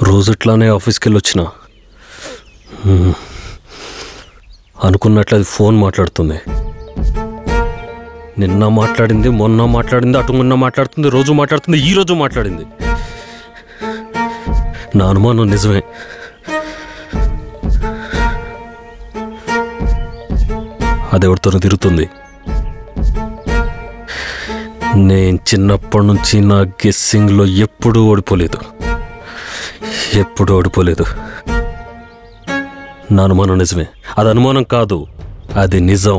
రోజు ఇట్లానే ఆఫీస్కి వెళ్ళొచ్చిన అనుకున్నట్లు అది ఫోన్ మాట్లాడుతుంది. నిన్న మాట్లాడింది, మొన్న మాట్లాడింది, అటు మొన్న మాట్లాడుతుంది, రోజు మాట్లాడుతుంది, ఈ రోజు మాట్లాడింది. నా అనుమానం నిజమే. అదెవరితోనూ తిరుగుతుంది. నేను చిన్నప్పటి నుంచి నా గెస్సింగ్లో ఎప్పుడూ ఓడిపోలేదు. నా అనుమానం నిజమే. అది అనుమానం కాదు, అది నిజం.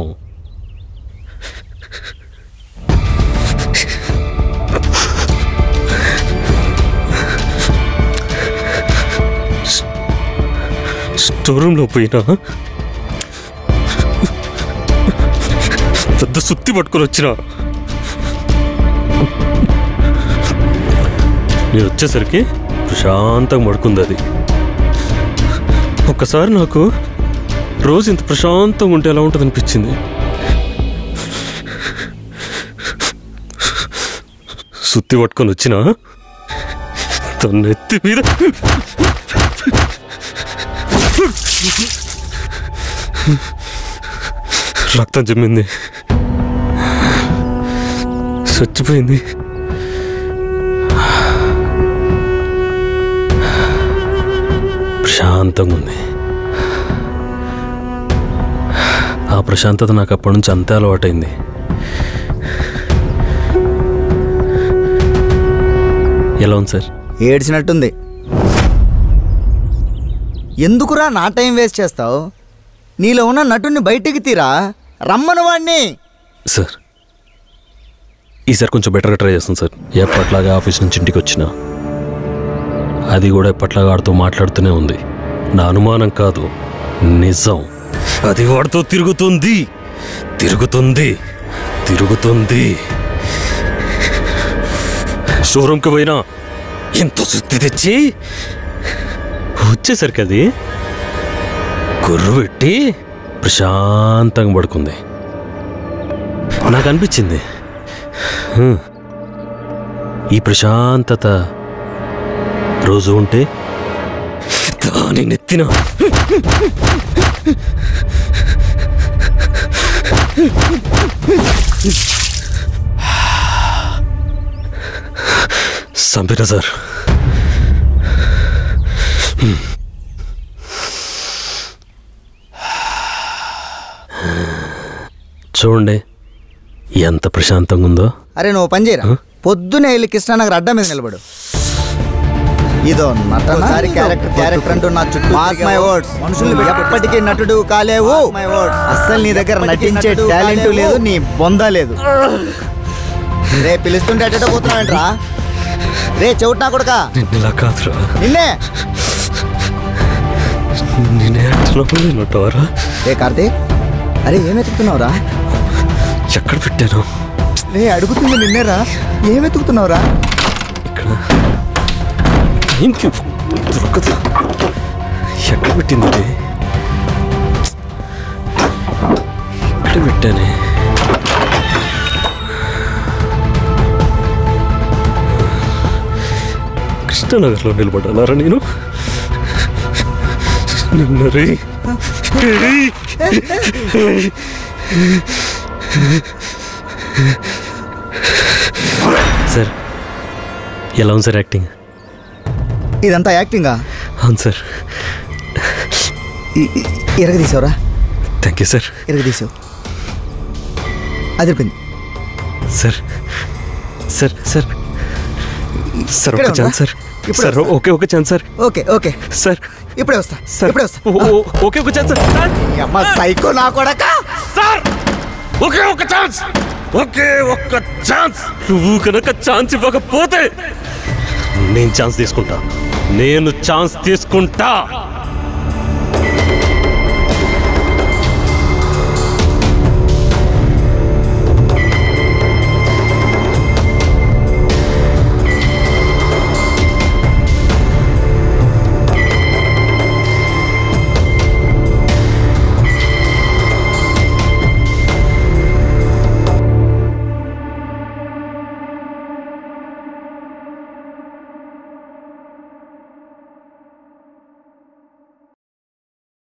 స్టోర్ రూమ్లో పోయినా పెద్ద సుత్తి పట్టుకొని వచ్చినా. నేను వచ్చేసరికి ప్రశాంతంగా పడుకుంది అది. ఒక్కసారి నాకు రోజు ఇంత ప్రశాంతంగా ఉంటే ఎలా ఉంటుంది అనిపించింది. సుత్తి పట్టుకొని వచ్చిన తన ఎత్తి మీద రక్తం జమ్మింది, చచ్చిపోయింది. ప్రశాంతంగా ఉంది. ఆ ప్రశాంతత నాకు అప్పటి నుంచి అంతే అలవాటైంది. ఎలా ఉంది సార్? ఏడ్చినట్టుంది. ఎందుకురా నా టైం వేస్ట్ చేస్తావు? నీలో ఉన్న నటుని బయటికి తీరా, రమ్మను వాడిని. సార్ ఈసారి కొంచెం బెటర్గా ట్రై చేస్తాను సార్. ఎప్పట్లాగా ఆఫీస్ నుంచి ఇంటికి వచ్చినా అది కూడా ఎప్పట్లాగా ఆడుతూ మాట్లాడుతూనే ఉంది. నా అనుమానం కాదు, నిజం. అది వాడితో తిరుగుతుంది. షోరూమ్కి పోయినా ఎంతో సుత్తి తెచ్చి వచ్చేసరికి అది కుర్రు పెట్టి ప్రశాంతంగా పడుకుంది. నాకు అనిపించింది ఈ ప్రశాంతత రోజు ఉంటే దాని నెత్తిన సంపిన సార్. చూడండి ఎంత ప్రశాంతంగా ఉందో. అరే నువ్వు పని చేయరా, పొద్దునే వెళ్ళి కృష్ణానగర్ అడ్డా మీద నిలబడు. ఇదో నటన క్యారెక్టర్ అంటూ నా చుట్టూ మార్క్ మై వర్డ్స్. మనుషులు ఎప్పటికీ నటుడు కాలేవు. అస్సలు నీ దగ్గర నటించే టాలెంట్ లేదు, నీ బొంద లేదు. రే పిలుస్తుంటే అటెట పోతున్నావేంట్రా? రే చెవుట్ నా కొడుకా. నిన్నలా కాదురా, నిన్నే రే కార్తీక్. అరే ఏం వెతుకుతున్నావురా? ఎక్కడ పెట్టాను? రే అడుగుతుంది నిన్నేరా, ఏం వెతుకుతున్నావురా? దొరకదు. ఎక్కడ పెట్టింది? ఎక్కడ పెట్టానే? కృష్ణానగర్లో నిలబడాలారా నేను? నిన్న రే సార్ ఎలా ఉంది సార్ యాక్టింగ్? ఇదంతా యాక్టింగా? అవును సార్. ఎరగదీసావురా? Thank you sir. ఎరగదీసావు, అదిరిపోయింది సార్. సార్ సార్ సార్ ఒక ఛాన్స్ సార్. సార్ ఓకే ఒక chance sir. Okay okay sir ఇప్పుడే వస్తా సార్. ఇప్పుడే వస్తా. ఓకే ఒక ఛాన్స్ సార్. అమ్మ సైకో నా కొడక. సార్ ఓకే ఒక ఛాన్స్, ఒకే ఒక్క ఛాన్స్. నువ్వు కనుక ఛాన్స్ ఇవ్వకపోతే నేను ఛాన్స్ తీసుకుంటా.